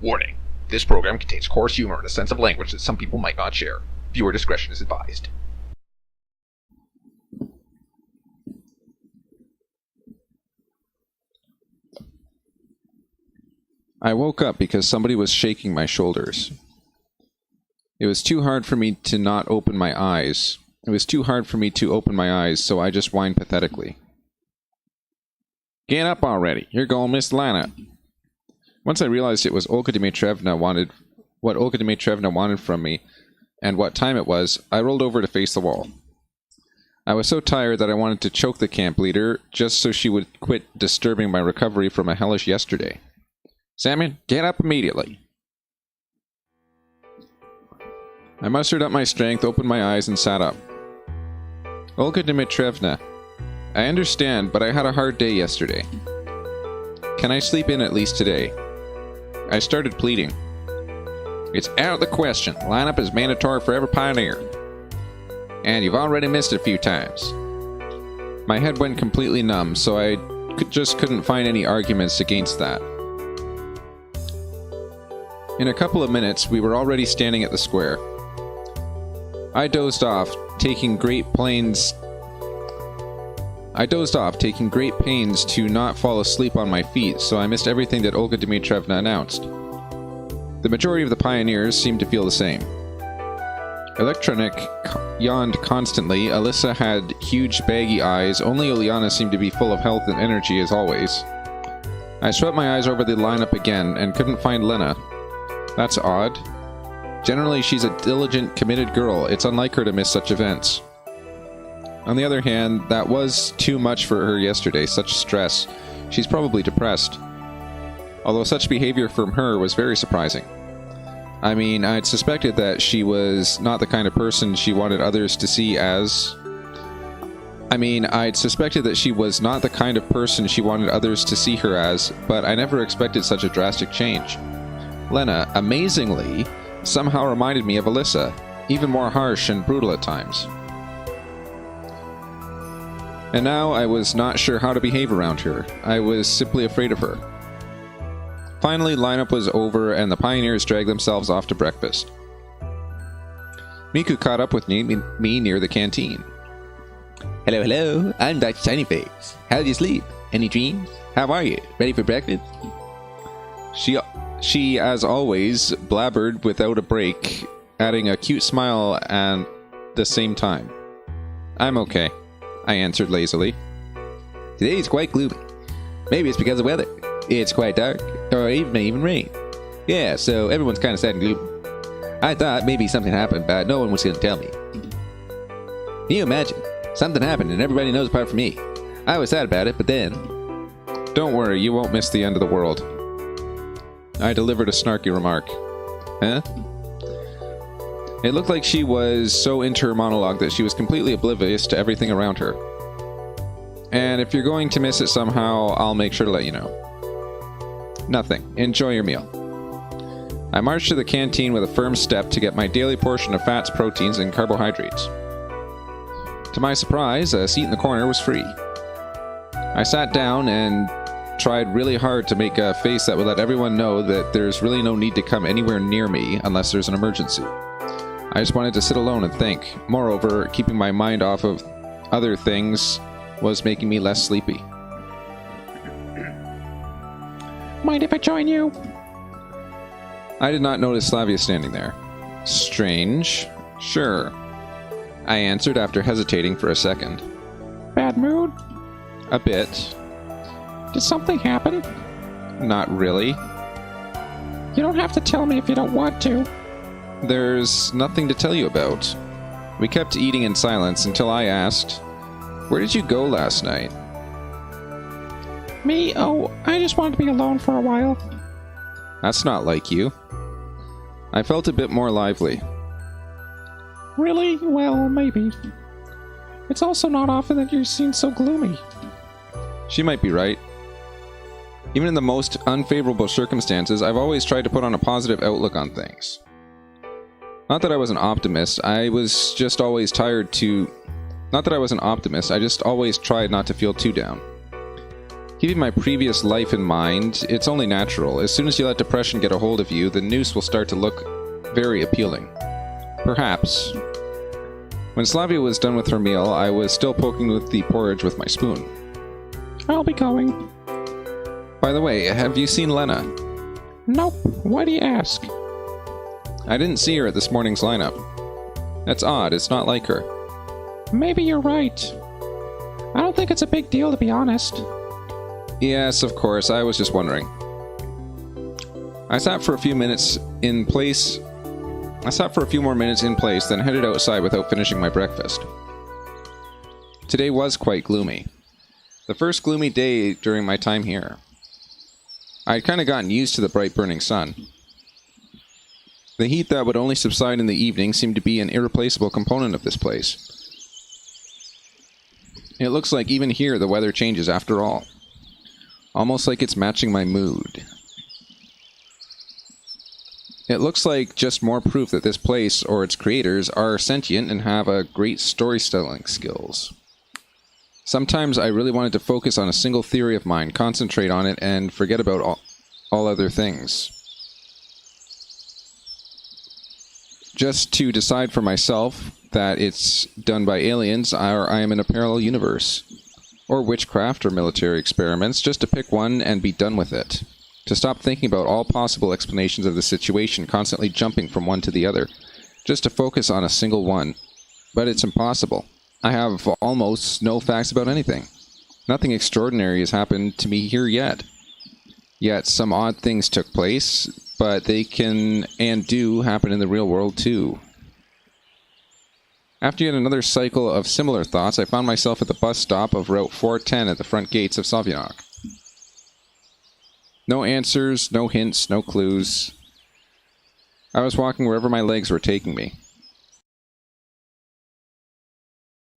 Warning. This program contains coarse humor and a sense of language that some people might not share. Viewer discretion is advised. I woke up because somebody was shaking my shoulders. It was too hard for me to not open my eyes. It was too hard for me to open my eyes, so I just whined pathetically. Get up already. You're going, Miss Lana. Once I realized it was Olga Dmitrievna what Olga Dmitrievna wanted from me, and what time it was, I rolled over to face the wall. I was so tired that I wanted to choke the camp leader, just so she would quit disturbing my recovery from a hellish yesterday. Samuel, get up immediately. I mustered up my strength, opened my eyes, and sat up. Olga Dmitrievna, I understand, but I had a hard day yesterday. Can I sleep in at least today? I started pleading. It's out of the question. Lineup is mandatory for every pioneer. And you've already missed it a few times. My head went completely numb, so I just couldn't find any arguments against that. In a couple of minutes, we were already standing at the square. I dozed off, taking great pains to not fall asleep on my feet, so I missed everything that Olga Dmitrievna announced. The majority of the pioneers seemed to feel the same. Electronic yawned constantly, Alyssa had huge baggy eyes, only Oleana seemed to be full of health and energy as always. I swept my eyes over the lineup again, and couldn't find Lena. That's odd. Generally, she's a diligent, committed girl. It's unlike her to miss such events. On the other hand, that was too much for her yesterday, such stress. She's probably depressed. Although such behavior from her was very surprising. I mean, I'd suspected that she was not the kind of person she wanted others to see as... I'd suspected that she was not the kind of person she wanted others to see her as, but I never expected such a drastic change. Lena, amazingly, somehow reminded me of Alyssa, even more harsh and brutal at times. And now I was not sure how to behave around her. I was simply afraid of her. Finally, lineup was over and the pioneers dragged themselves off to breakfast. Miku caught up with me near the canteen. Hello, I'm Dr. Shinyface. How'd you sleep? Any dreams? How are you? Ready for breakfast? She, as always, blabbered without a break, adding a cute smile at the same time. I'm okay, I answered lazily. Today's quite gloomy. Maybe it's because of weather. It's quite dark, or even rain. Yeah, so everyone's kind of sad and gloomy. I thought maybe something happened, but no one was going to tell me. Can you imagine? Something happened and everybody knows apart from me. I was sad about it, but then... Don't worry, you won't miss the end of the world. I delivered a snarky remark. Huh? It looked like she was so into her monologue that she was completely oblivious to everything around her. And if you're going to miss it somehow, I'll make sure to let you know. Nothing. Enjoy your meal. I marched to the canteen with a firm step to get my daily portion of fats, proteins, and carbohydrates. To my surprise, a seat in the corner was free. I sat down and tried really hard to make a face that would let everyone know that there's really no need to come anywhere near me unless there's an emergency. I just wanted to sit alone and think. Moreover, keeping my mind off of other things was making me less sleepy. Mind if I join you? I did not notice Slavia standing there. Strange. Sure, I answered after hesitating for a second. Bad mood? A bit. Did something happen? Not really. You don't have to tell me if you don't want to. There's nothing to tell you about. We kept eating in silence until I asked, "Where did you go last night?" Me? Oh, I just wanted to be alone for a while. That's not like you. I felt a bit more lively. Really? Well, maybe. It's also not often that you seem so gloomy. She might be right. Even in the most unfavorable circumstances, I've always tried to put on a positive outlook on things. Not that I was an optimist, I just always tried not to feel too down. Keeping my previous life in mind, it's only natural. As soon as you let depression get a hold of you, the noose will start to look very appealing. Perhaps. When Slavia was done with her meal, I was still poking with the porridge with my spoon. I'll be going. By the way, have you seen Lena? Nope. Why do you ask? I didn't see her at this morning's lineup. That's odd, it's not like her. Maybe you're right. I don't think it's a big deal, to be honest. Yes, of course, I was just wondering. I sat for a few more minutes in place, then headed outside without finishing my breakfast. Today was quite gloomy. The first gloomy day during my time here. I'd kind of gotten used to the bright burning sun. The heat that would only subside in the evening seemed to be an irreplaceable component of this place. It looks like even here the weather changes after all. Almost like it's matching my mood. It looks like just more proof that this place, or its creators, are sentient and have a great storytelling skills. Sometimes I really wanted to focus on a single theory of mine, concentrate on it, and forget about all other things. Just to decide for myself that it's done by aliens, or I am in a parallel universe. Or witchcraft or military experiments, just to pick one and be done with it. To stop thinking about all possible explanations of the situation, constantly jumping from one to the other. Just to focus on a single one. But it's impossible. I have almost no facts about anything. Nothing extraordinary has happened to me here yet. Yet some odd things took place, but they can and do happen in the real world too. After yet another cycle of similar thoughts, I found myself at the bus stop of Route 410 at the front gates of Savinok. No answers, no hints, no clues. I was walking wherever my legs were taking me.